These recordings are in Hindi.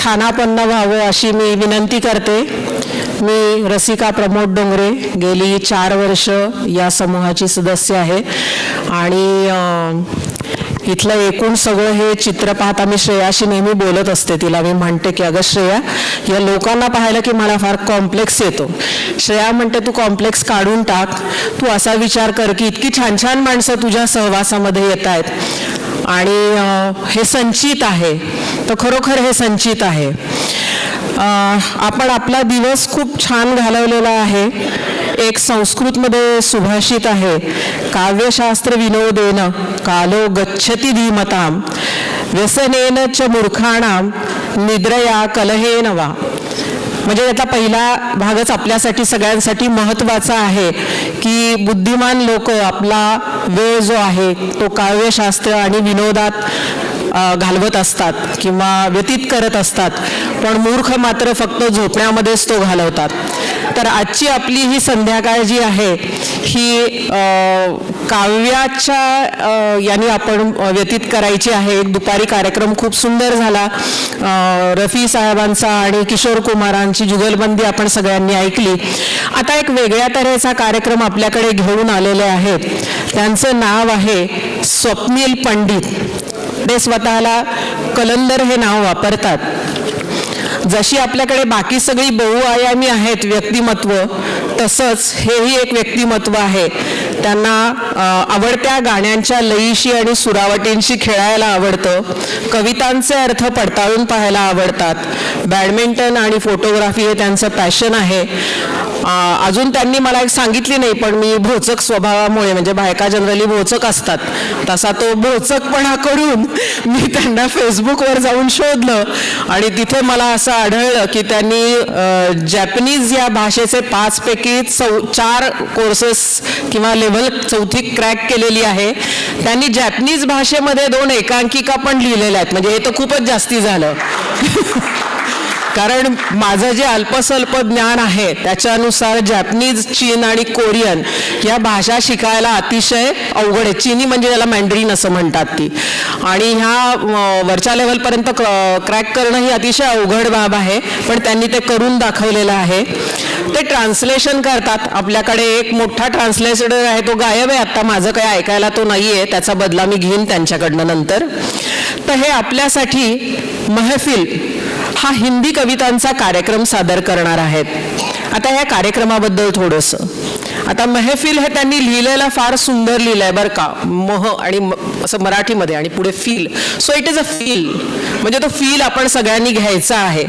स्थानापन्न व्हावं अशी मी विनंती करते. मी रसिका प्रमोद डोंगरे, गेली 4 वर्ष या समूहाची सदस्य आहे आणि इथलं एकूण सगळं हे चित्र पाहता मी श्रेयाशी नेहमी बोलत असते. तिला मी म्हणते की अगं श्रेया, या लोकांना पाहिलं की मला फार कॉम्प्लेक्स येतो. श्रेया म्हणते तू कॉम्प्लेक्स काढून टाक, तू असा विचार कर की इतकी छान छान माणसं तुझ्या सहवासामध्ये येत आहेत आणि हे संचित आहे. तर खरोखर हे संचित आहे. आपण आपला दिवस खूप छान घालवलेला आहे. एक संस्कृतमध्ये सुभाषित आहे, काव्यशास्त्र विनोदेन कालो गच्छति धीमताम व्यसनेन च मूर्खाणाम निद्रया कलहेन वा. म्हणजे याचा पहिला भागच आपल्यासाठी सगळ्यांसाठी महत्त्वाचा आहे की बुद्धिमान लोक आपला वेळ जो आहे तो काव्यशास्त्र आणि विनोदात घालवत असतात किंवा व्यतीत करत असतात, पण मूर्ख मात्र फक्त झोपण्यामध्येच तो घालवतात. तर आजची आपली ही संध्याकाळ जी आहे ही काव्याच्या यांनी आपण व्यतीत करायची आहे. एक दुपारी कार्यक्रम खूप सुंदर झाला. रफी साहेबांचा आणि किशोर कुमारांची जुगलबंदी आपण सगळ्यांनी ऐकली. आता एक वेगळ्या तऱ्हेचा कार्यक्रम आपल्याकडे घेऊन आलेले आहेत. त्यांचं नाव आहे स्वप्नील पंडित. ते स्वतःला कलंदर हे नाव वापरतात. जशी आपल्याकडे बाकी सगळी बहुआयामी आहेत व्यक्तिमत्व, तसंच हेही एक व्यक्तिमत्व आहे. त्यांना आवडत्या गाण्यांच्या लयीशी आणि सुरावटींशी खेळायला आवडतं. कवितांचे अर्थ पडताळून पाहायला आवडतात. बॅडमिंटन आणि फोटोग्राफी हे त्यांचं पॅशन आहे. अजून त्यांनी मला एक सांगितली नाही, पण मी भोचक स्वभावामुळे, म्हणजे बायका जनरली भोचक असतात, तसा तो भोचकपणा करून मी त्यांना फेसबुकवर जाऊन शोधलं आणि तिथे मला असं आढळलं की त्यांनी जॅपनीज या भाषेचे 5 पैकी 4 कोर्सेस किंवा लेव्हल 4थी क्रॅक केलेली आहे. त्यांनी जॅपनीज भाषेमध्ये 2 एकांकिका पण लिहिलेल्या आहेत. म्हणजे हे तर खूपच जास्ती झालं. कारण माझं जे अल्पस्वल्प ज्ञान आहे त्याच्यानुसार जॅपनीज, चीन आणि कोरियन या भाषा शिकायला अतिशय अवघड आहे. चीनी म्हणजे त्याला मॅन्ड्रीन असं म्हणतात ती, आणि ह्या वरच्या लेवलपर्यंत क्रॅक करणं ही अतिशय अवघड बाब आहे. पण त्यांनी ते करून दाखवलेलं आहे. ते ट्रान्सलेशन करतात. आपल्याकडे एक मोठा ट्रान्सलेटर आहे, तो गायब आहे आता, माझं काही ऐकायला तो नाही आहे. त्याचा बदला मी घेईन त्यांच्याकडनं नंतर. तर हे आपल्यासाठी महफिल हा हिंदी कवितांचा कार्यक्रम सादर करणार आहेत. आता या कार्यक्रमाबद्दल थोडंसं, आता महफिल हे त्यांनी लिहिलेलं फार सुंदर लिहिलं आहे बरं का, मह आणि असं मराठीमध्ये आणि पुढे feel. So it is a feel, म्हणजे तो फील आपण सगळ्यांनी घ्यायचा आहे.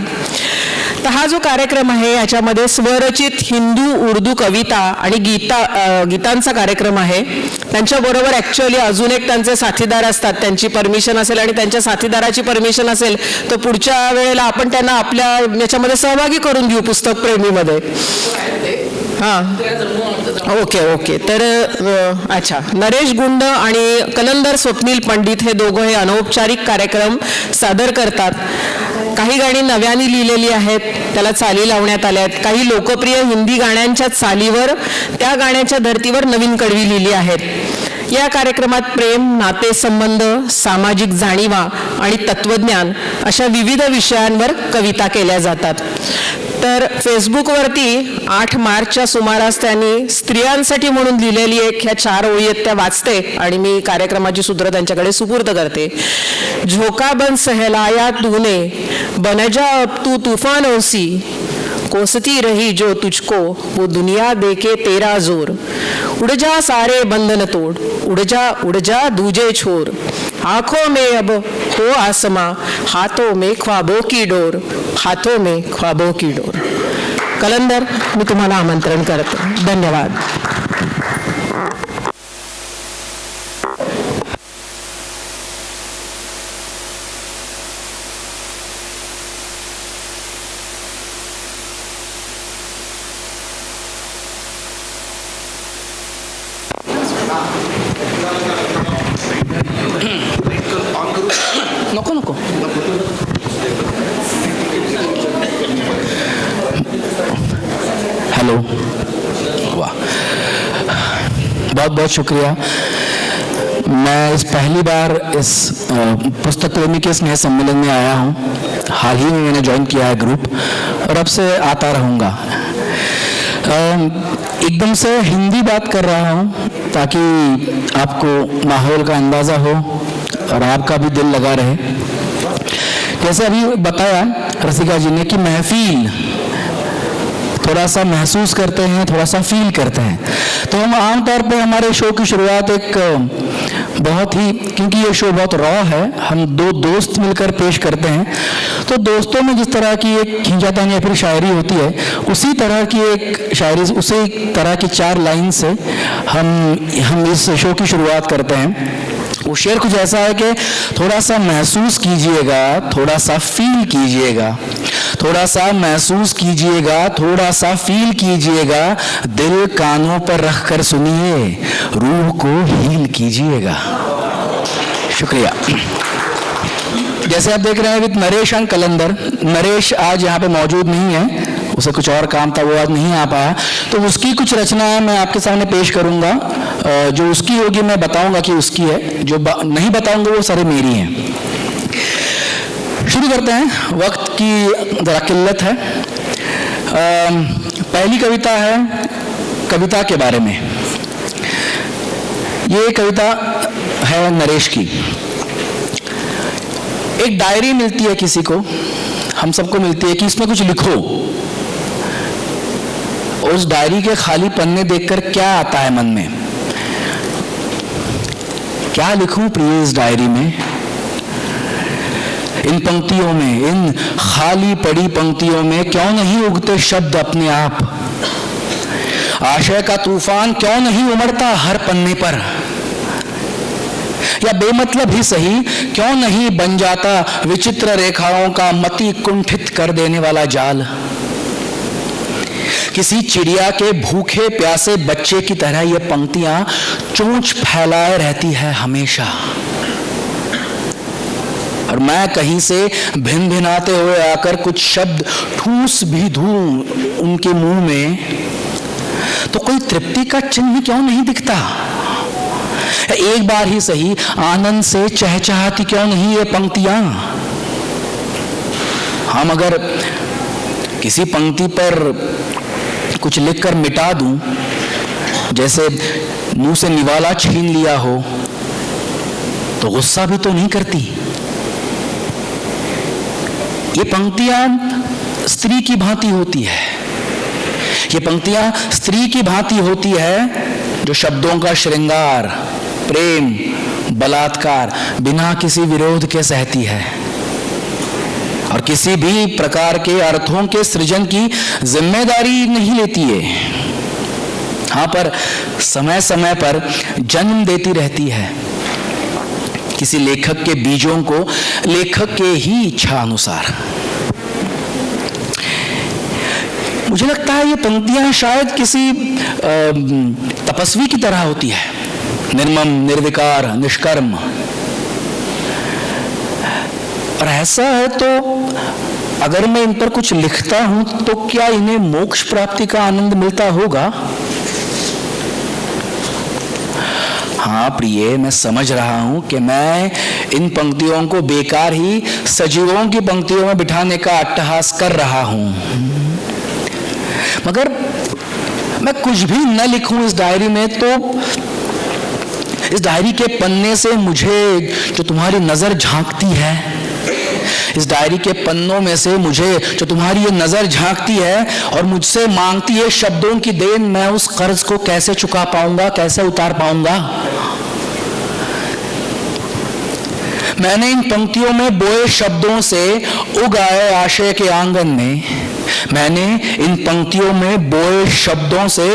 तर हा जो कार्यक्रम आहे याच्यामध्ये स्वरचित हिंदू उर्दू कविता आणि गीतांचा कार्यक्रम आहे. त्यांच्याबरोबर ॲक्च्युअली अजून एक त्यांचे साथीदार असतात. त्यांची परमिशन असेल आणि त्यांच्या साथीदाराची परमिशन असेल तर पुढच्या वेळेला आपण त्यांना आपल्या याच्यामध्ये सहभागी करून घेऊ, पुस्तक प्रेमीमध्ये. हां, ओके. तर अच्छा, नरेश गुंड आणि कलंदर स्वप्नील पंडित हे दोघं हे अनौपचारिक कार्यक्रम सादर करतात. काही गाणी नव्याने लिहिलेली आहेत, त्याला चाली लावण्यात आल्या आहेत. काही लोकप्रिय हिंदी गाण्यांच्या चालीवर, त्या गाण्याच्या धर्तीवर नवीन कडवी लिहिली आहेत. या कार्यक्रमात प्रेम, नातेसंबंध, सामाजिक जाणीवा आणि तत्वज्ञान अशा विविध विषयांवर कविता केल्या जातात. तर फेसबुकवरती 8 मार्चच्या सुमारास त्यांनी स्त्रियांसाठी म्हणून लिहिलेली एक ह्या 4 ओळी आहेत त्या वाचते आणि मी कार्यक्रमाची सूत्र त्यांच्याकडे सुपूर्द करते. झोका बन सहलाया तूने बनजा अब तू तूफानों सी, कोसती रही जो तुझको वो दुनिया देके तेरा जोर, उड़ जा सारे बंधन तोड़, उड़ जा दूजे छोर, आंखों में अब हो आसमां, हाथों में ख्वाबों की डोर, हाथों में ख्वाबों की डोर. कलंदर, मी तुम्हाला आमंत्रण करते. धन्यवाद. नको हेलो, वाह, बहुत बहुत शुक्रिया. मैं इस पहली बार इस पुस्तक प्रेमी के स्नेह सम्मेलन में आया हूँ। हाल ही में मैंने ज्वाइन किया है ग्रुप और अब से आता रहूँगा। एकदम से हिंदी बात कर रहा हूँ ताकि आपको माहौल का अंदाज़ा हो और आपका भी दिल लगा रहे। जैसे अभी बताया रसिका जी ने कि महफिल थोड़ा सा महसूस करते हैं, थोड़ा सा फील करते हैं। तो हम आमतौर पे हमारे शो की शुरुआत एक बहुत ही, क्योंकि ये शो बहुत रॉ है, हम दो दोस्त मिलकर पेश करते हैं। तो दोस्तों में जिस तरह की एक खींचातानी या फिर शायरी होती है, उसी तरह की एक शायरी, उसी तरह की 4 लाइन से हम इस शो की शुरुआत करते हैं। वो शेर कुछ ऐसा है कि थोड़ा सा महसूस कीजिएगा, थोड़ा सा फील कीजिएगा, थोड़ा सा महसूस कीजिएगा, थोड़ा सा फील कीजिएगा, दिल कानों पर रख कर सुनिए, रूह को हील कीजिएगा। शुक्रिया। जैसे आप देख रहे हैं विद नरेश एंड कलंदर, नरेश आज यहाँ पे मौजूद नहीं है, उसे कुछ और काम था, वो आज नहीं आ पाया, तो उसकी कुछ रचनाएं मैं आपके सामने पेश करूंगा। जो उसकी होगी मैं बताऊंगा कि उसकी है, जो नहीं बताऊंगा वो सारे मेरी हैं। शुरू करते हैं, वक्त की जरा किल्लत है। पहली कविता है कविता के बारे में। ये कविता है नरेश की। एक डायरी मिलती है किसी को, हम सबको मिलती है, कि इसमें कुछ लिखो। उस डायरी के खाली पन्ने देखकर क्या आता है मन में? क्या लिखूं प्रिय इस डायरी में? इन पंक्तियों में, इन खाली पड़ी पंक्तियों में क्यों नहीं उगते शब्द अपने आप? आशय का तूफान क्यों नहीं उमड़ता हर पन्ने पर? या बेमतलब ही सही क्यों नहीं बन जाता विचित्र रेखाओं का मति कुंठित कर देने वाला जाल? किसी चिड़िया के भूखे प्यासे बच्चे की तरह ये पंक्तियां चोंच फैलाए रहती है हमेशा, और मैं कहीं से भिन भिनाते हुए आकर कुछ शब्द ठूस भी दूं उनके मुंह में, तो कोई तृप्ति का चिन्ह क्यों नहीं दिखता? एक बार ही सही आनंद से चहचहाती क्यों नहीं ये पंक्तियां? हम अगर किसी पंक्ति पर कुछ लिखकर मिटा दूं, जैसे मुंह से निवाला छीन लिया हो, तो गुस्सा भी तो नहीं करती। ये पंक्तियां स्त्री की भांति होती है, ये पंक्तियां स्त्री की भांति होती है जो शब्दों का श्रृंगार, प्रेम, बलात्कार बिना किसी विरोध के सहती है और किसी भी प्रकार के अर्थों के सृजन की जिम्मेदारी नहीं लेती है। हाँ, पर समय समय पर जन्म देती रहती है किसी लेखक के बीजों को, लेखक के ही इच्छा अनुसार। मुझे लगता है ये पंक्तियां शायद किसी तपस्वी की तरह होती है, निर्मम, निर्विकार, निष्कर्म। और ऐसा है तो अगर मैं इन पर कुछ लिखता हूं तो क्या इन्हें मोक्ष प्राप्ति का आनंद मिलता होगा? हाँ प्रिय, मैं समझ रहा हूं कि मैं इन पंक्तियों को बेकार ही सजीवों की पंक्तियों में बिठाने का अट्टहास कर रहा हूं, मगर मैं कुछ भी न लिखूं इस डायरी में तो इस डायरी के पन्ने से मुझे जो तुम्हारी नजर झांकती है, इस डायरी के पन्नों में से मुझे जो तुम्हारी ये नजर झांकती है और मुझसे मांगती है शब्दों की देन, मैं उस कर्ज को कैसे चुका पाऊंगा, कैसे उतार पाऊंगा? मैंने इन पंक्तियों में बोए शब्दों से उगाए आशय के आंगन में, मैंने इन पंक्तियों में बोए शब्दों से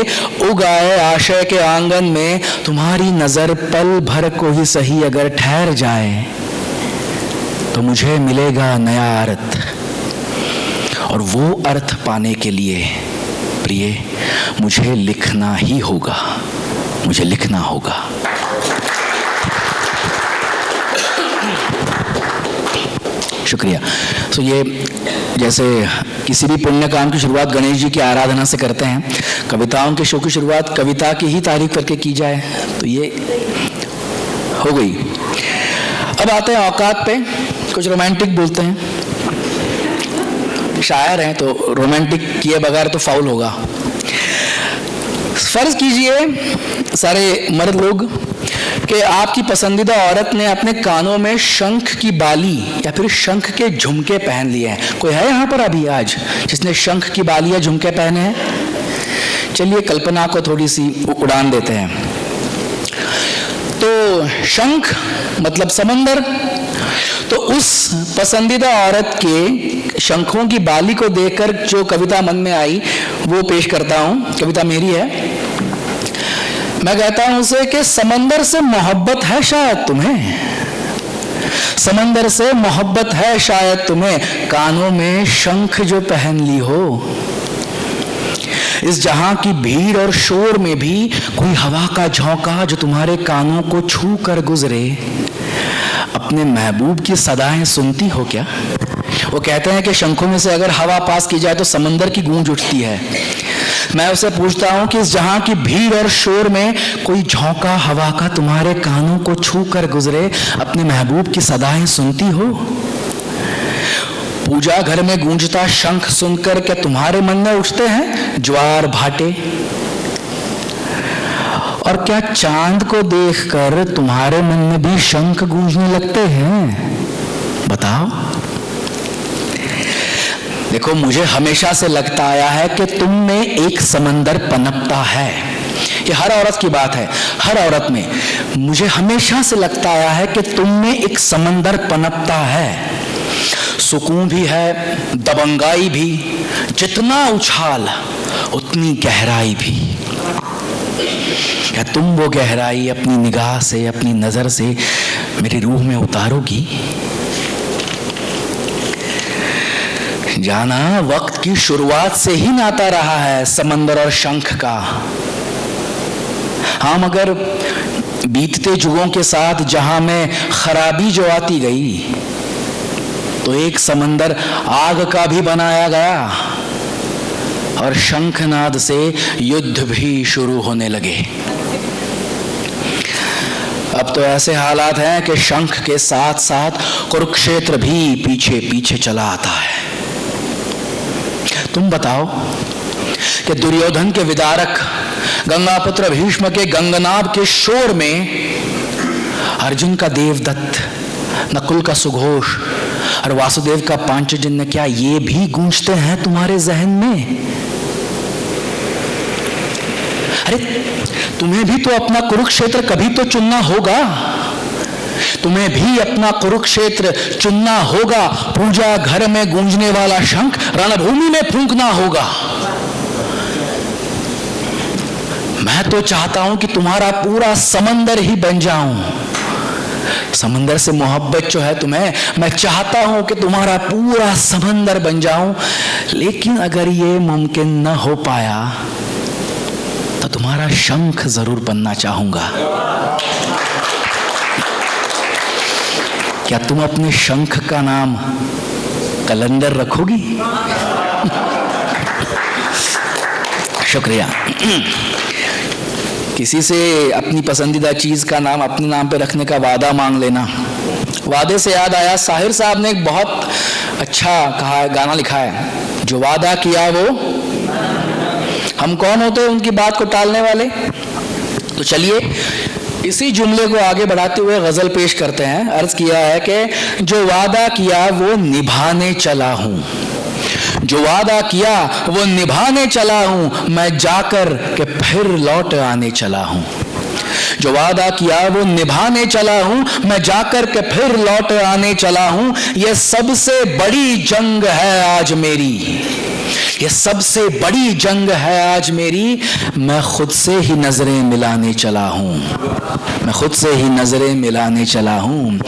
उगाए आशय के आंगन में तुम्हारी नजर पल भर को ही सही अगर ठहर जाए तो मुझे मिलेगा नया अर्थ, और वो अर्थ पाने के लिए प्रिय मुझे लिखना ही होगा, मुझे लिखना होगा। शुक्रिया। तो ये जैसे किसी भी पुण्य काम की शुरुआत गणेश जी की आराधना से करते हैं, कविताओं के शो की शुरुआत कविता की ही तारीफ करके की जाए तो ये हो गई। अब आते हैं औकात पे, कुछ रोमांटिक बोलते हैं, शायर हैं तो रोमांटिक किए बगैर तो फाउल होगा। फर्ज कीजिए सारे मर्द लोग कि आपकी पसंदीदा औरत ने अपने कानों में शंख की बाली या फिर शंख के झुमके पहन लिए हैं। कोई है यहाँ पर अभी आज जिसने शंख की बाली या झुमके पहने हैं? चलिए कल्पना को थोड़ी सी उड़ान देते हैं। तो शंख मतलब समंदर, तो उस पसंदीदा औरत के शंखों की बाली को देखकर जो कविता मन में आई वो पेश करता हूं। कविता मेरी है। मैं कहता हूं उसे कि समंदर से मोहब्बत है शायद तुम्हें, समंदर से मोहब्बत है शायद तुम्हें, कानों में शंख जो पहन ली हो। इस जहां की भीड़ और शोर में भी कोई हवा का झोंका जो तुम्हारे कानों को छू कर गुजरे। अपने महबूब की सदाएं सुनती हो क्या? वो कहते हैं कि शंखों में से अगर हवा पास की जाए तो समंदर की गूंज उठती है। मैं उसे पूछता हूं कि इस जहां की भीड़ और शोर में कोई झोंका हवा का तुम्हारे कानों को छू कर गुजरे, अपने महबूब की सदाएं सुनती हो? पूजा घर में गूंजता शंख सुनकर क्या तुम्हारे मन में उठते हैं ज्वार भाटे? और क्या चांद को देखकर तुम्हारे मन में भी शंख गूंजने लगते हैं? बताओ। देखो, मुझे हमेशा से लगता आया है कि तुम में एक समंदर पनपता है। ये हर औरत की बात है, हर औरत में मुझे हमेशा से लगता आया है कि तुम में एक समंदर पनपता है। सुकून भी है, दबंगाई भी, जितना उछाल उतनी गहराई भी। क्या तुम वो गहराई अपनी निगाह से, अपनी नजर से मेरी रूह में उतारोगी? जाना वक्त की शुरुआत से ही नाता रहा है समंदर और शंख का। हाँ, मगर बीतते जुगों के साथ जहां में खराबी जो आती गई तो एक समंदर आग का भी बनाया गया और शंखनाद से युद्ध भी शुरू होने लगे। अब तो ऐसे हालात हैं कि शंख के साथ साथ कुरुक्षेत्र भी पीछे पीछे चला आता है। तुम बताओ कि दुर्योधन के विदारक, गंगापुत्र भीष्म के गंगनाभ के शोर में अर्जुन का देवदत्त, नकुल का सुघोष और वासुदेव का पांचजन्य, क्या ये भी गूंजते हैं तुम्हारे जहन में? अरे तुम्हें भी तो अपना कुरुक्षेत्र कभी तो चुनना होगा, तुम्हें भी अपना कुरुक्षेत्र चुनना होगा। पूजा घर में गूंजने वाला शंख रणभूमि में फूंकना होगा। मैं तो चाहता हूं कि तुम्हारा पूरा समंदर ही बन जाऊं। समंदर से मोहब्बत जो है तुम्हें, मैं चाहता हूं कि तुम्हारा पूरा समंदर बन जाऊं। लेकिन अगर ये मुमकिन न हो पाया तो तुम्हारा शंख जरूर बनना चाहूंगा। क्या तुम अपने शंख का नाम कलंदर रखोगी? शुक्रिया। किसी से अपनी पसंदीदा चीज का नाम अपने नाम पे रखने का वादा मांग लेना। वादे से याद आया, साहिर साहब ने एक बहुत अच्छा कहा, गाना लिखा है, जो वादा किया वो। हम कौन होते हैं उनकी बात को टालने वाले? तो चलिए इसी जुमले को आगे बढ़ाते हुए गजल पेश करते हैं। अर्ज किया है कि जो वादा किया वो निभाने चला हूं, जो वादा किया वो निभाने चला हूं, मैं जाकर के फिर लौट आने चला हूं। जो वादा किया वो निभाने चला हूं, मैं जाकर के फिर लौट आने चला हूं। ये सबसे बड़ी जंग है आज मेरी, ये सबसे बड़ी जंग है आज मेरी। मैं खुद से ही नजरें मिलाने चला हूं, मैं खुद से ही नजरें मिलाने चला हूं।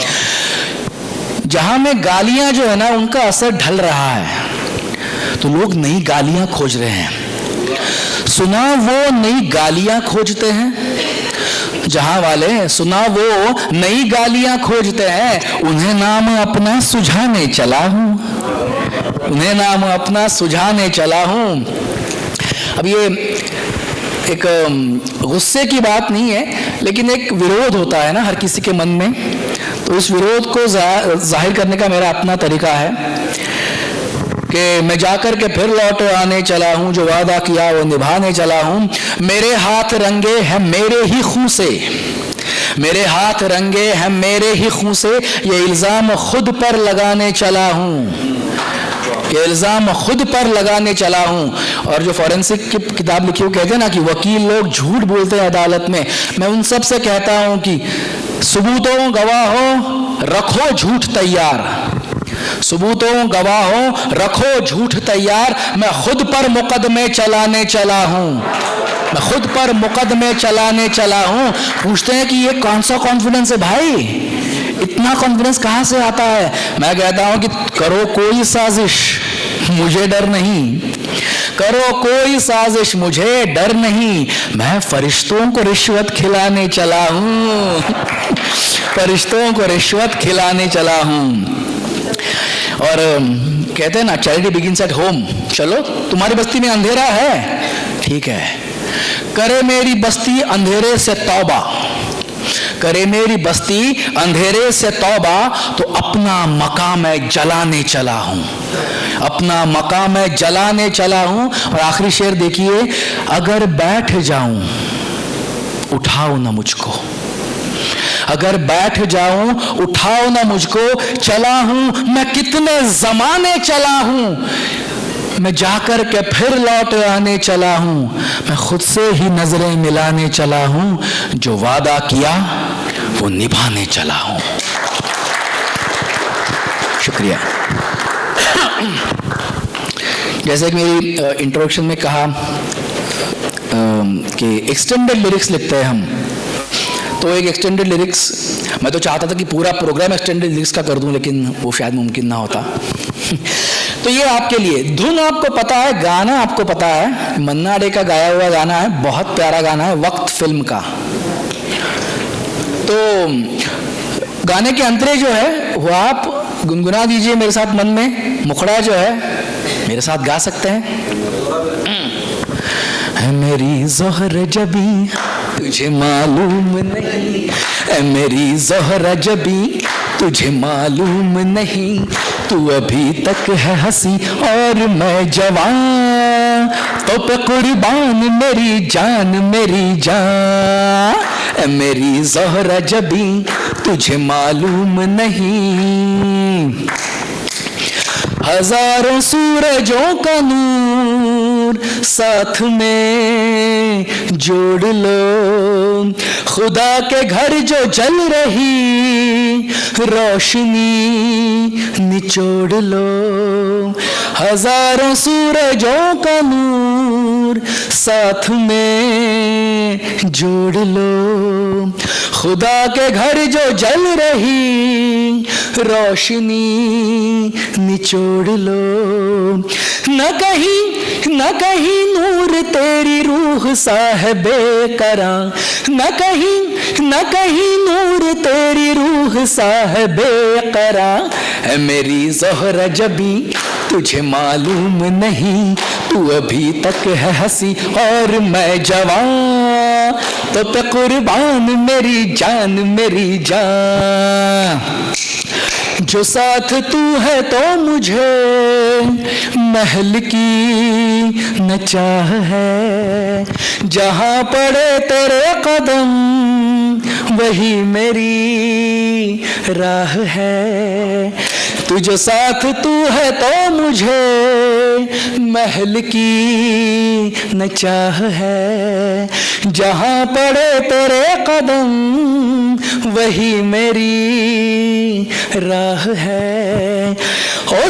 जहां में गालियां जो है ना उनका असर ढल रहा है तो लोग नई गालियां खोज रहे हैं। सुना वो नई गालियां खोजते हैं, जहां वाले सुना वो नई गालियां खोजते हैं। उन्हें नाम अपना सुझाने चला हूं, उन्हें नाम अपना सुझाने चला हूं। अब ये एक गुस्से की बात नहीं है, लेकिन एक विरोध होता है ना हर किसी के मन में। तो इस विरोध को जाहिर करने का मेरा अपना तरीका है कि मैं जाकर के फिर लौट आने चला हूं, जो वादा किया वो निभाने चला हूं। मेरे हाथ रंगे हैं मेरे ही खून से, मेरे हाथ रंगे हैं मेरे ही खून से, ये इल्जाम खुद पर लगाने चला हूं, ये इल्जाम खुद पर लगाने चला हूं। और जो फॉरेंसिक की किताब लिखी, वो कहते हैं ना कि वकील लोग झूठ बोलते हैं अदालत में। मैं उन सब से कहता हूं कि सबूतों गवाहों रखो झूठ तैयार, सबूतों गवाहों रखो झूठ तैयार। मैं खुद पर मुकदमे चलाने चला हूं, मैं खुद पर मुकदमे चलाने चला हूं। पूछते हैं कि ये कौन सा कॉन्फिडेंस है भाई, इतना कॉन्फिडेंस कहां से आता है? मैं कहता हूं कि करो कोई साजिश मुझे डर नहीं, करो कोई साजिश मुझे डर नहीं। मैं फरिश्तों को रिश्वत खिलाने चला हूं, फरिश्तों को रिश्वत खिलाने चला हूं। और कहते हैं ना चैरिटी बिगिंस एट होम। चलो तुम्हारी बस्ती में अंधेरा है, ठीक है, करे मेरी बस्ती अंधेरे से तौबा, करे मेरी बस्ती अंधेरे से तौबा। तो अपना मकाम मैं जलाने चला हूं, अपना मकाम मैं जलाने चला हूं। और आखिरी शेर देखिए, अगर बैठ जाऊं उठाओ ना मुझको, अगर बैठ जाऊं उठाओ ना मुझको। चला हूं मैं कितने जमाने चला हूं, मैं जाकर के फिर लौट आने चला हूं। मैं खुद से ही नजरें मिलाने चला हूं, जो वादा किया वो निभाने चला हूं। शुक्रिया। जैसे कि मेरी इंट्रोडक्शन में कहा कि एक्सटेंडेड लिरिक्स लिखते हैं हम, तो एक एक्सटेंडेड लिरिक्स, मैं तो चाहता था कि पूरा प्रोग्राम एक्सटेंडेड लिरिक्स का कर दूं, लेकिन वो शायद मुमकिन ना होता। तो ये आपके लिए, धुन आपको पता है, गाना आपको पता है, मन्ना डे का गाया हुआ गाना है, बहुत प्यारा गाना है, वक्त फिल्म का। तो गाने के अंतरे जो है वो आप गुनगुना दीजिए मेरे साथ मन में, मुखड़ा जो है मेरे साथ गा सकते हैं। है मेरी ज़ोहरा जबी तुझे मालूम नहीं, है मेरी ज़ोहरा जबी तुझे मालूम नहीं, तू अभी तक है हंसी और मैं जवान, तो पे कुर्बान मेरी जान मेरी जान। ऐ मेरी ज़ोहरा जबी तुझे मालूम नहीं, हजारों सूरजों का नूर साथ में जोड़ लो, खुदा के घर जो जल रही रोशनी निचोड़ लो। हजारों सूरजों का नूर साथ में जोड़ लो, खुदा के घर जो जल रही रोशनी निचोड़ लो। न कहीं नूर तेरी रूह साहिबे करा, न कहीं नूर तेरी रूह साहिबे करा। है मेरी ज़ोहरा जबी तुझे मालूम नहीं, तू अभी तक है हंसी और मैं जवान, तो पे कुर्बान मेरी जान मेरी जान। जो साथ तू है तो मुझे महल की न चाह है, जहां पड़े तेरे कदम वही मेरी राह है। तू जो साथ तू है तो मुझे महल की न चाह है, जहां पड़े तेरे कदम वही मेरी राह है। ओ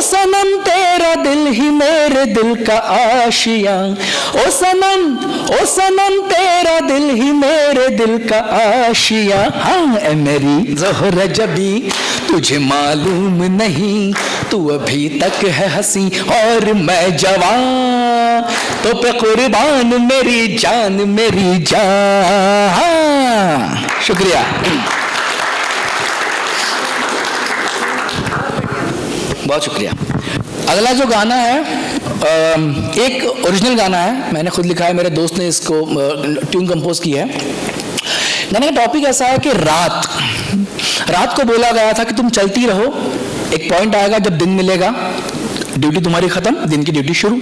सनम तेरा दिल ही मेरे दिल का आशिया, ओ सनम तेरा दिल ही मेरे दिल का आशिया। हाँ ए मेरी ज़ोहरा जबी तुझे मालूम नहीं, तू अभी तक है हंसी और मैं जवान, तो पे कुर्बान मेरी जान मेरी जान। शुक्रिया। बहुत शुक्रिया। अगला जो गाना है एक ओरिजिनल गाना है, मैंने खुद लिखा है, मेरे दोस्त ने इसको ट्यून कंपोज की है। गाने का टॉपिक ऐसा है कि रात को बोला गया था कि तुम चलती रहो, एक पॉइंट आएगा जब दिन मिलेगा, ड्यूटी तुम्हारी खत्म, दिन की ड्यूटी शुरू।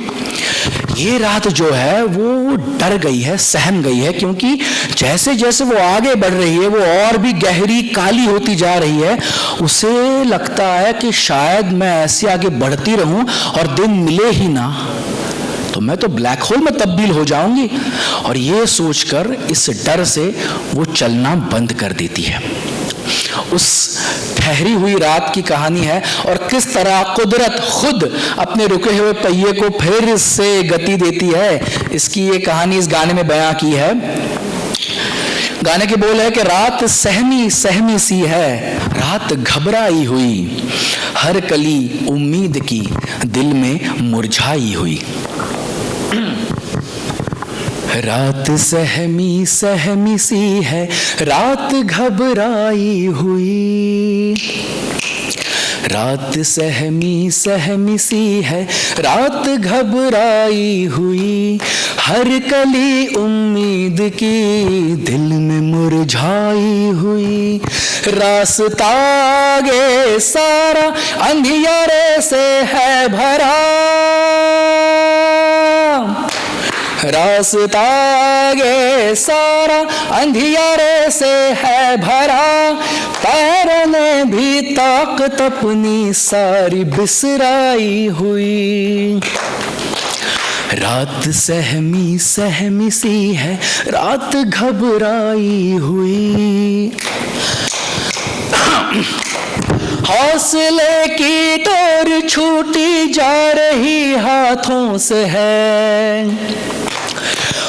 ये रात जो है वो डर गई है, सहम गई है, क्योंकि जैसे जैसे वो आगे बढ़ रही है वो और भी गहरी काली होती जा रही है। उसे लगता है कि शायद मैं ऐसे आगे बढ़ती रहूं और दिन मिले ही ना तो मैं तो ब्लैक होल में तब्दील हो जाऊंगी। और ये सोचकर, इस डर से वो चलना बंद कर देती है। उस ठहरी हुई रात की कहानी है और किस तरह कुदरत खुद अपने रुके हुए पहिए को फिर से गति देती है, इसकी ये कहानी इस गाने में बयां की है। गाने के बोल है कि रात सहमी सहमी सी है, रात घबराई हुई, हर कली उम्मीद की दिल में मुरझाई हुई। रात सहमी सहमी सी है, रात घबराई हुई, रात सहमी सहमी सी है, रात घबराई हुई, हर कली उम्मीद की दिल में मुरझाई हुई। रास्ता आगे सारा अंधियारे से है भरा, रास्ता आगे सारा अंधियारे से है भरा, पैरों ने भी ताकत अपनी सारी बिसराई हुई। रात सहमी सहमी सी है, रात घबराई हुई, हौसले की डोर छूटी जा रही हाथों से है,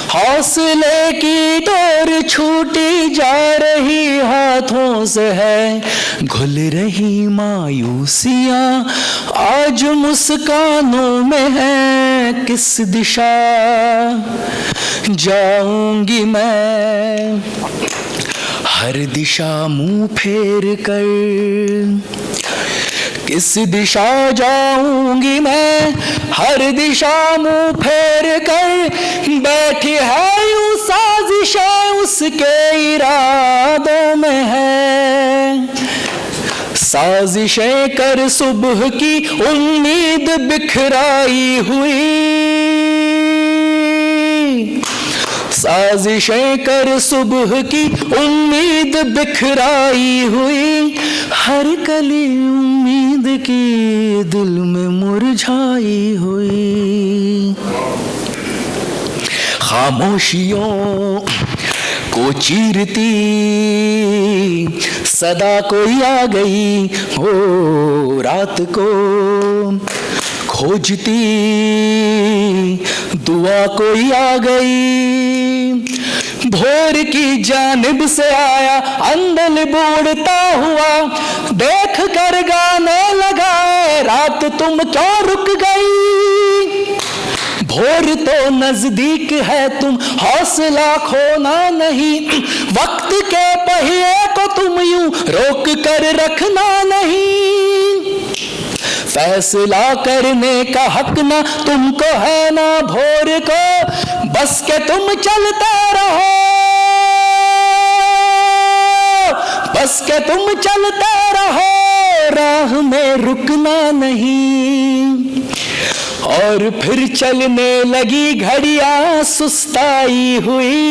हौसले की डोर छूटी जा रही हाथों से है, घुल रही मायूसियां आज मुस्कानों में है, किस दिशा जाऊंगी मैं, हर दिशा मुंह फेर कर, किस दिशा जाऊंगी मैं, हर दिशा मुंह फेर कर, बैठी है यूं साजिशें उसके इरादों में है, साजिशें कर सुबह की उम्मीद बिखराई हुई, साजिशें कर सुबह की उम्मीद बिखराई हुई, हर कली उम्मीद की दिल में मुरझाई हुई। खामोशियों को चीरती सदा कोई आ गई, हो रात को खोजती दुआ कोई आ गई, भोर की जानिब से आया अंदल बूढ़ता हुआ, देख कर गाने लगा रात तुम क्यों रुक गई, भोर तो नजदीक है तुम हौसला खोना नहीं, वक्त के पहिए को तुम यूं रोक कर रखना नहीं, फैसला करने का हक ना तुमको है ना भोर को, बस के तुम चलते रहो, बस के तुम चलते रहो, राह में रुकना नहीं। और फिर चलने लगी घड़ियां सुस्ताई हुई,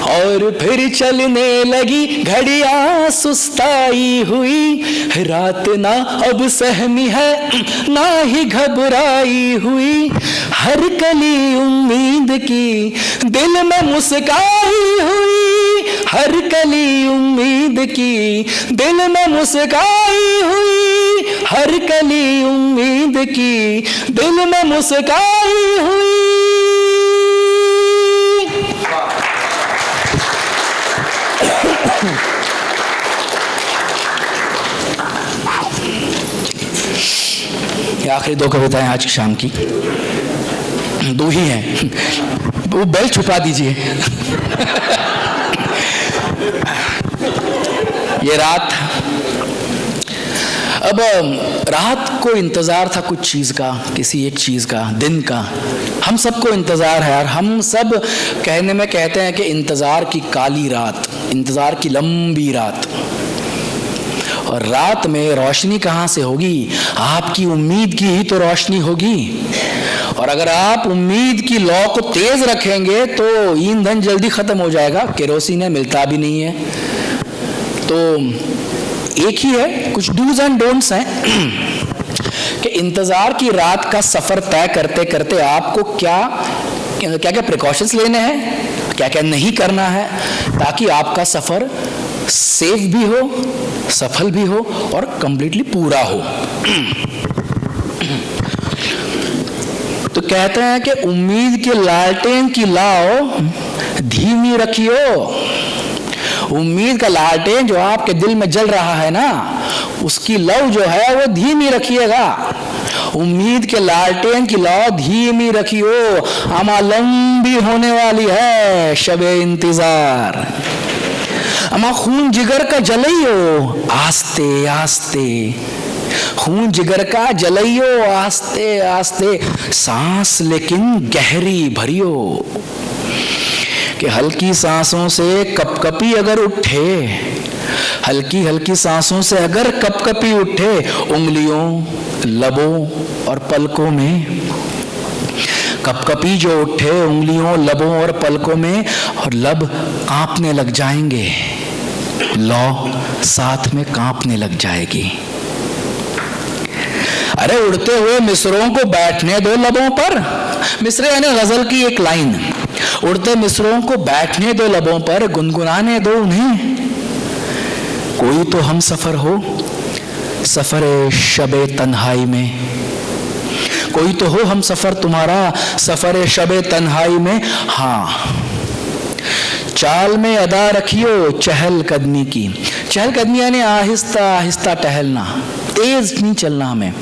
और फिर चलने लगी घड़ियां सुस्ताई हुई, रात ना अब सहमी है ना ही घबराई हुई, हर कली उम्मीद की दिल में मुस्काई हुई, हर कली उम्मीद की दिल में मुस्काई हुई, हर कली उम्मीद की दिल में मुस्काई हुई। आखिरी दो कविताएं आज की शाम की, दो ही हैं, वो बेल छुपा दीजिए। ये रात अब रात को इंतजार था कुछ चीज का, किसी एक चीज का, दिन का। हम सबको इंतजार है यार। हम सब कहने में कहते हैं कि इंतजार की काली रात, इंतजार की लंबी रात। और रात में रोशनी कहाँ से होगी? आपकी उम्मीद की ही तो रोशनी होगी। और अगर आप उम्मीद की लौ को तेज रखेंगे तो ईंधन जल्दी खत्म हो जाएगा, केरोसिन मिलता भी नहीं है। तो एक ही है, कुछ डूज एंड डोंट्स हैं कि इंतजार की रात का सफर तय करते करते आपको क्या क्या प्रिकॉशंस लेने हैं, क्या क्या नहीं करना है, ताकि आपका सफर सेफ भी हो, सफल भी हो और कंप्लीटली पूरा हो। तो कहते हैं कि उम्मीद के लालटेन की लाओ धीमी रखियो। उम्मीद का लालटेन जो आपके दिल में जल रहा है ना, उसकी लौ जो है वो धीमी रखिएगा। उम्मीद के लालटेन की लौ धीमी रखियो, अमा लंबी होने वाली है शबे इंतजार। अमा खून जिगर का जलइयो आस्ते आस्ते, खून जिगर का जलइयो आस्ते आस्ते, सांस लेकिन गहरी भरियो। कि हल्की सांसों से कपकपी अगर उठे, हल्की हल्की सांसों से अगर कपकपी उठे उंगलियों, लबों और पलकों में, कपकपी जो उठे उंगलियों, लबों और पलकों में, और लब कांपने लग जाएंगे, लौ साथ में कांपने लग जाएगी। अरे उड़ते हुए मिसरों को बैठने दो लबों पर। मिसरे यानी गजल की एक लाइन। उड़ते मिसरों को बैठने दो लबों पर, गुनगुनाने दो उन्हें। कोई तो हम सफर हो सफर शबे तन्हाई में, कोई तो हो हम सफर तुम्हारा सफर शबे तन्हाई में। हाँ, चाल में अदा रखियो चहल कदमी की। चहल कदमी यानी आहिस्ता आहिस्ता टहलना, तेज नहीं चलना हमें,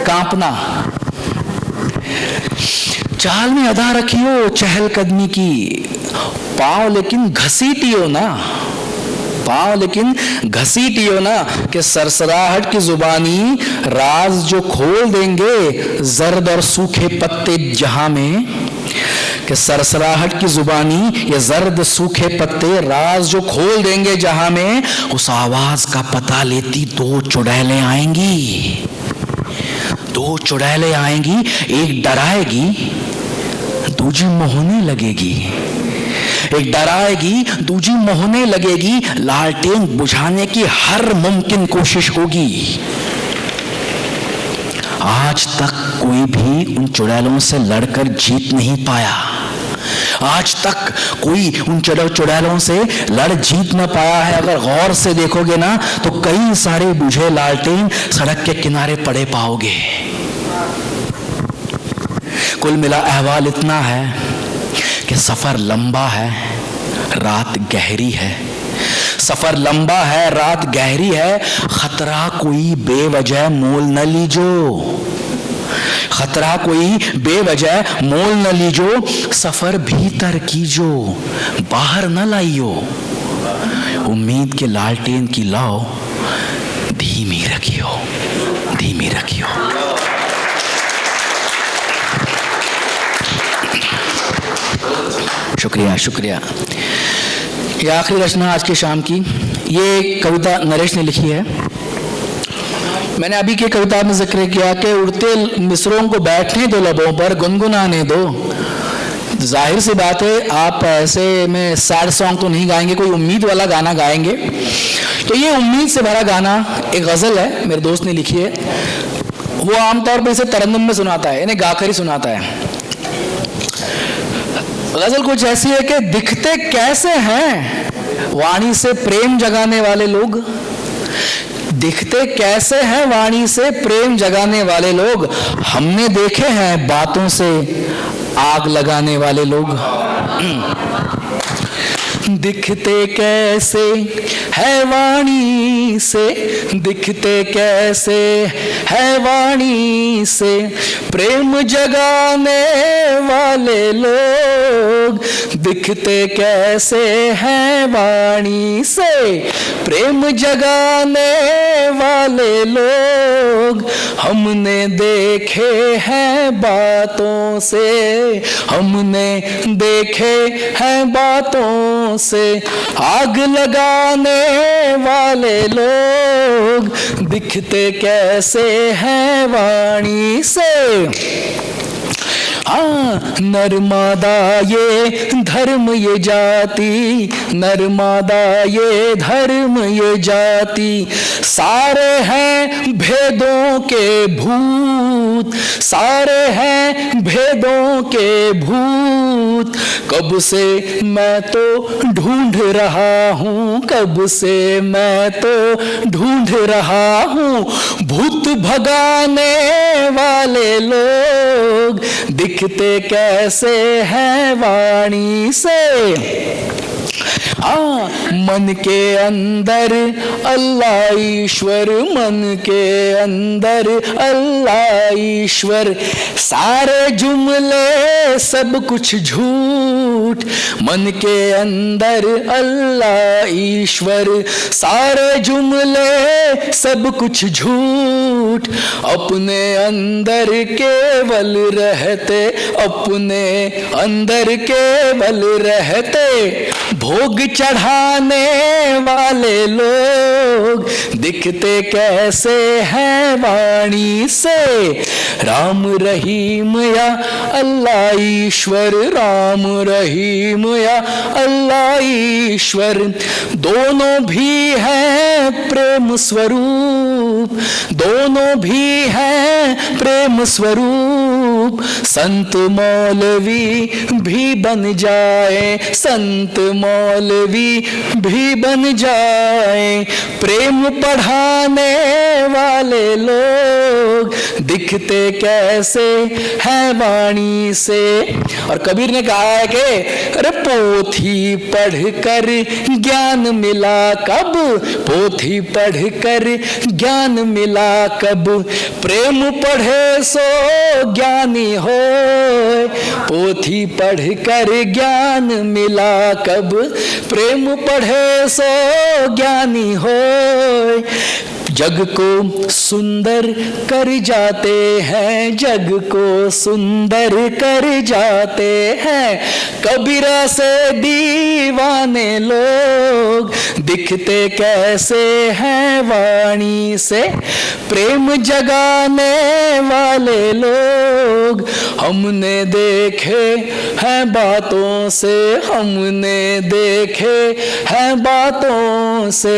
कांपना। चाल में अदा रखियो चहल कदमी की, पांव लेकिन घसीटियो ना, पांव लेकिन घसीटियो ना। कि सरसराहट की जुबानी राज जो खोल देंगे जर्द और सूखे पत्ते जहां में। कि सरसराहट की जुबानी ये जर्द सूखे पत्ते राज जो खोल देंगे जहां में। उस आवाज का पता लेती दो चुड़ैलें आएंगी, दो चुड़ैलें आएंगी, एक डराएगी दूजी मोहने लगेगी, एक डराएगी दूजी मोहने लगेगी। लालटेन बुझाने की हर मुमकिन कोशिश होगी। आज तक कोई भी उन चुड़ैलों से लड़कर जीत नहीं पाया, आज तक कोई उन चुड़ैलों से लड़ जीत न पाया है। अगर गौर से देखोगे ना तो कई सारे बुझे लालटेन सड़क के किनारे पड़े पाओगे। कुल मिला अहवाल इतना है कि सफर लंबा है, रात गहरी है। सफर लंबा है, रात गहरी है। खतरा कोई बेवजह मोल न लीजो, खतरा कोई बेवजह मोल न लीजो। सफर भीतर कीजो, बाहर न लाइयो। उम्मीद के लालटेन की लाओ धीमी रखियो, धीमी रखियो। शुक्रिया, शुक्रिया। ये आखिरी रचना आज की शाम की। ये कविता नरेश ने लिखी है। मैंने अभी की कविता में जिक्र किया कि उड़ते मिसरों को बैठने दो लबों पर, गुनगुनाने दो। जाहिर सी बात है आप ऐसे में सैड सॉन्ग तो नहीं गाएंगे, कोई उम्मीद वाला गाना गाएंगे। तो ये उम्मीद से भरा गाना एक गजल है, मेरे दोस्त ने लिखी है। वो आमतौर पर इसे तरन्नुम में सुनाता है, यानी गाकर ही सुनाता है। गजल कुछ ऐसी है कि दिखते कैसे हैं वाणी से प्रेम जगाने वाले लोग, दिखते कैसे हैं वाणी से प्रेम जगाने वाले लोग। हमने देखे हैं बातों से आग लगाने वाले लोग। दिखते कैसे है वाणी से, दिखते कैसे है वाणी से प्रेम जगाने वाले लोग। दिखते कैसे हैं वाणी से प्रेम जगाने वाले लोग हमने देखे हैं बातों से, हमने देखे हैं बातों से। आग लगाने वाले लोग दिखते कैसे हैं वाणी से। हाँ, नर्मदा ये धर्म ये जाति, नर्मदा ये धर्म ये जाति, सारे हैं भेदों के भूत, सारे हैं भेदों के भूत। कब से मैं तो ढूंढ रहा हूँ, कब से मैं तो ढूंढ रहा हूँ, भूत भगाने वाले लोग दिखते कैसे हैं वाणी से। हाँ, मन के अंदर अल्लाह ईश्वर, मन के अंदर अल्लाह ईश्वर, सारे जुमले सब कुछ झूठ। मन के अंदर अल्लाह ईश्वर, सारे जुमले सब कुछ झूठ। अपने अंदर केवल रहते, अपने अंदर केवल रहते, भोग चढ़ाने वाले लोग दिखते कैसे हैं वाणी से। राम रहीम या अल्लाह ईश्वर, राम रहीम या अल्लाह ईश्वर, दोनों भी हैं प्रेम स्वरूप, दोनों भी हैं प्रेम स्वरूप। संत मौलवी भी बन जाए, संत मौलवी भी बन जाए, प्रेम पढ़ाने वाले लोग दिखते कैसे हैं वाणी से। और कबीर ने कहा है कि अरे पोथी पढ़कर ज्ञान मिला कब, पोथी पढ़कर ज्ञान मिला कब, प्रेम पढ़े सो ज्ञानी हो, पोथी पढ़कर ज्ञान मिला कब, प्रेम पढ़े सो ज्ञानी हो। जग को सुंदर कर जाते हैं, जग को सुंदर कर जाते हैं, कबीरा से दीवाने लोग दिखते कैसे हैं वाणी से। प्रेम जगाने वाले लोग हमने देखे हैं बातों से, हमने देखे हैं बातों से,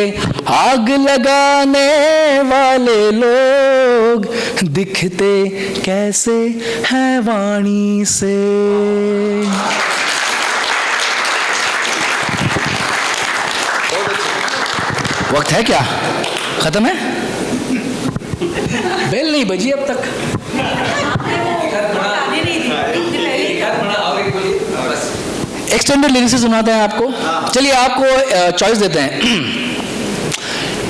आग लगाने वाले लोग दिखते कैसे हैं वाणी से। वक्त है क्या? खत्म है? बेल नहीं बजी अब तक। एक्सटेंडेड लिरिक्स से सुनाते हैं आपको। चलिए आपको चॉइस देते हैं,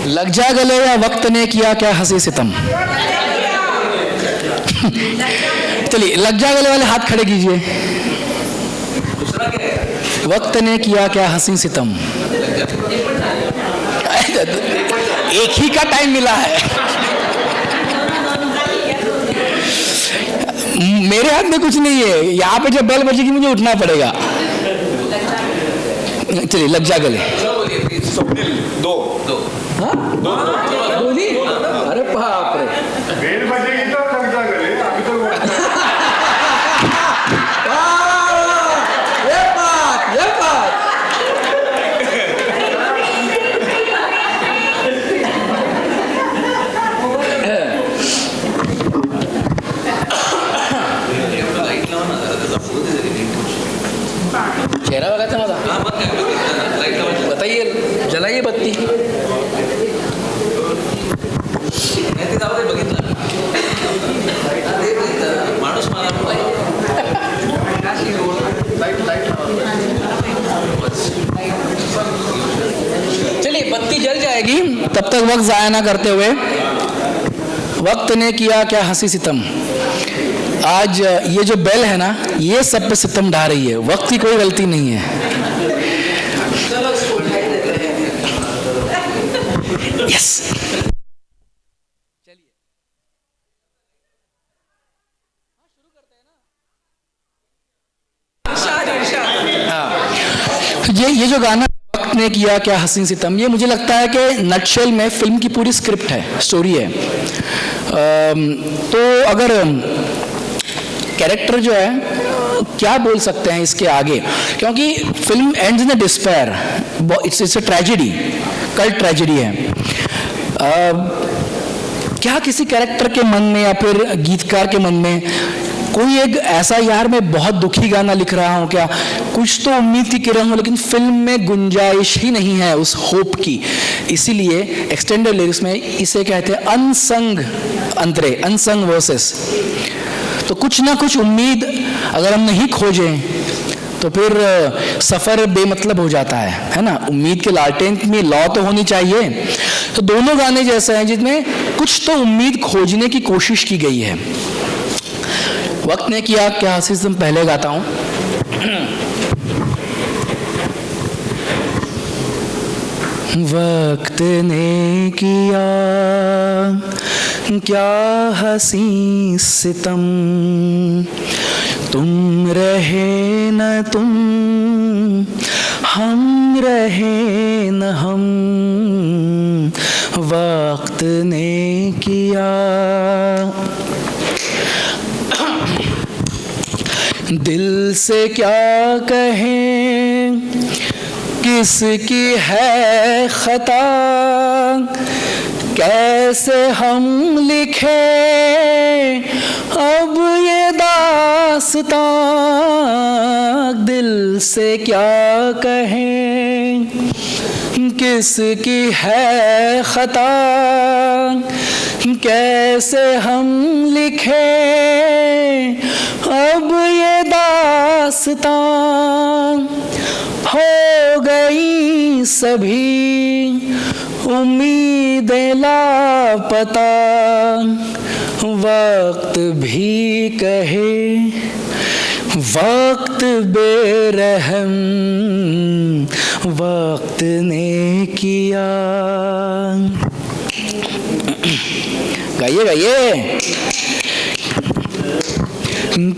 लग जा गले या वक्त ने किया क्या हंसी सितम। चलिए लग जा गले वाले हाथ खड़े कीजिए। वक्त ने किया क्या हंसी सितम, एक ही का टाइम मिला है। मेरे हाथ में कुछ नहीं है, यहाँ पे जब बेल बजेगी मुझे उठना पड़ेगा। चलिए लग जा गले। दो हाँ? बोली? अरे बाप रे, बेल बजेगी तो लग जा गले, अभी तो ये बात चेहरा लगा था मजा। बताइए, जलाइए बत्ती। चलिए बत्ती जल जाएगी, तब तक वक्त जाया ना करते हुए, वक्त ने किया क्या हंसी सितम। आज ये जो बेल है ना, ये सब पे सितम ढा रही है, वक्त की कोई गलती नहीं है। यस। ये जो गाना वक्त ने किया क्या हसीन सितम, ये मुझे लगता है कि नटशेल में फिल्म की पूरी स्क्रिप्ट है, स्टोरी है। तो अगर कैरेक्टर जो है क्या बोल सकते हैं इसके आगे, क्योंकि film ends in despair, it's a tragedy, cult tragedy है। क्या किसी कैरेक्टर के मन में या फिर गीतकार के मन में कोई एक ऐसा, यार मैं बहुत दुखी गाना लिख रहा हूँ क्या, कुछ तो उम्मीद की किरण हो लेकिन फिल्म में गुंजाइश ही नहीं है उस होप की, इसीलिए एक्सटेंडेड लिरिक्स में इसे कहते हैं अनसंग अंतरे, अनसंग वर्सेस। तो कुछ ना कुछ उम्मीद अगर हम नहीं खोजें तो फिर सफ़र बेमतलब हो जाता है ना। उम्मीद के लालटेन में लौ तो होनी चाहिए। तो दोनों गाने जैसे हैं जिसमें कुछ तो उम्मीद खोजने की कोशिश की गई है। वक्त ने किया क्या हसीन सितम पहले गाता हूं। वक्त ने किया क्या हसीन सितम, तुम रहे न तुम, हम रहे न हम, वक्त ने किया। दिल से क्या कहें किसकी है खता, कैसे हम लिखे अब ये दास्तां, दिल से क्या कहें किसकी है खता, कैसे हम लिखे अब ये दास्तां, हो गई सभी उम्मीदें लापता, वक्त भी कहे वक्त बेरहम, वक्त ने किया। गाइए गाइए।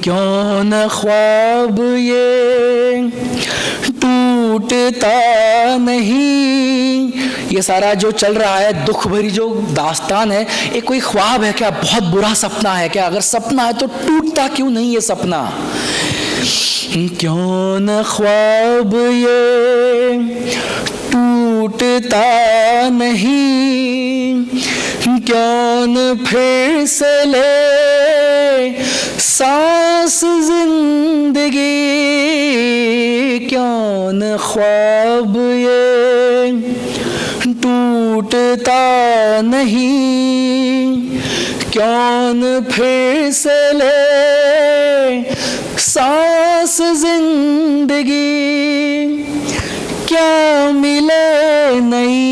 क्यों न ख्वाब ये टूटता नहीं, ये सारा जो चल रहा है दुख भरी जो दास्तान है, ये कोई ख्वाब है क्या, बहुत बुरा सपना है क्या? अगर सपना है तो टूटता क्यों नहीं ये सपना? क्यों न ख्वाब ये टूटता नहीं, क्यों न फिर से ले सांस जिंदगी, क्यों न ख्वाब ये टूटता नहीं, क्यों न फिर से ले सांस जिंदगी, क्या मिले नई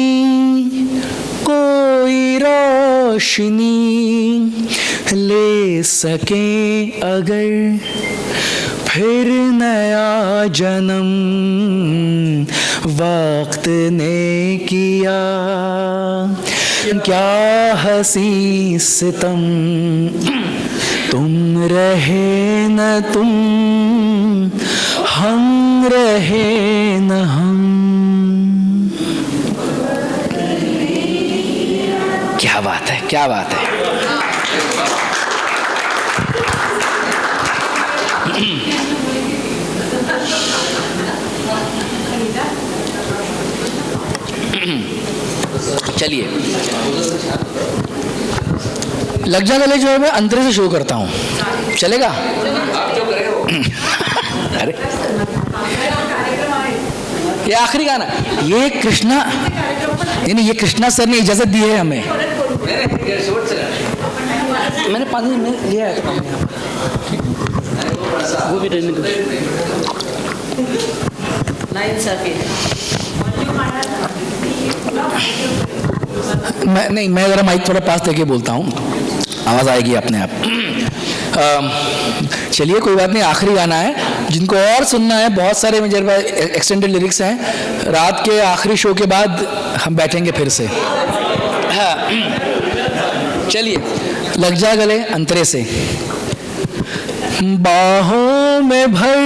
कोई रोशनी, ले सके अगर फिर नया जन्म, वक्त ने किया क्या हसीन सितम, तुम रहे न तुम, हम रहे न हम। क्या बात है, क्या बात है। चलिए, लग जा गले जो है मैं अंतरे से शुरू करता हूँ, चलेगा? अरे ये आखिरी गाना, ये कृष्णा, नहीं ये कृष्णा सर ने इजाजत दी है हमें। मैंने 5 मिनट लिया है, वो भी रहने दो। मैं ज़रा माइक थोड़ा पास लेके बोलता हूँ, आवाज़ आएगी अपने आप। चलिए कोई बात नहीं, आखिरी गाना है। जिनको और सुनना है, बहुत सारे मेरे पास एक्सटेंडेड लिरिक्स हैं। रात के आखिरी शो के बाद हम बैठेंगे फिर से। चलिए, लग जा गले अंतरे से। बाहों में भर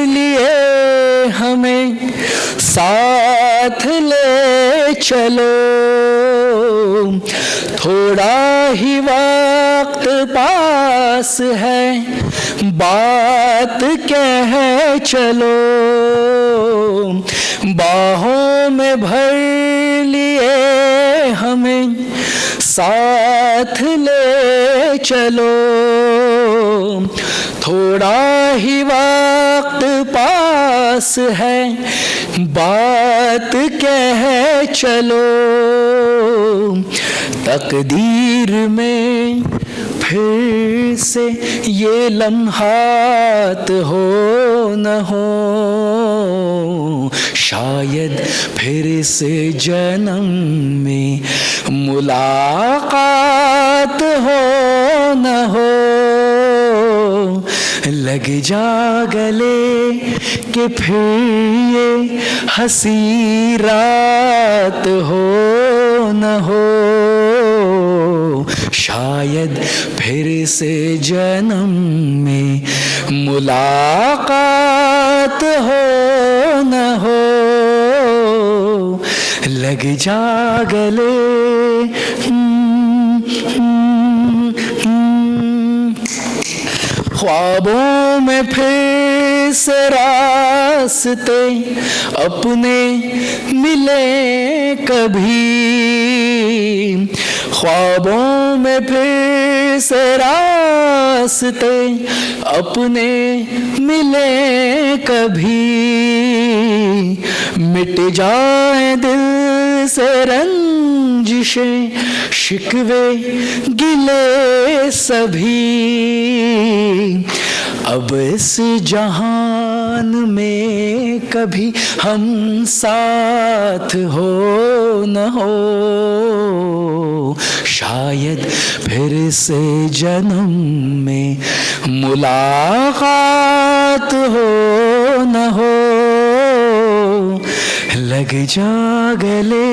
लिए हमें साथ ले चलो, थोड़ा ही वक्त पास है, बात कह चलो। बाहों में भर लिए हमें साथ ले चलो, थोड़ा ही वक्त पास है, बात कह चलो। तकदीर में फिर से ये लम्हात हो न हो, शायद फिर से जन्म में मुलाकात हो न हो। लग जा गले कि फिर ये हंसी रात हो न हो, शायद फिर से जन्म में मुलाकात हो न हो। लग जा गले। ख्वाबों में फिर से रास्ते अपने मिले कभी, ख्वाबों में फिर से रास्ते अपने मिले कभी, मिट जाए दिल से रंजिशें शिकवे गिले सभी, अब इस जहान में कभी हम साथ हो न हो, शायद फिर से जन्म में मुलाकात हो न हो। लग जा गले।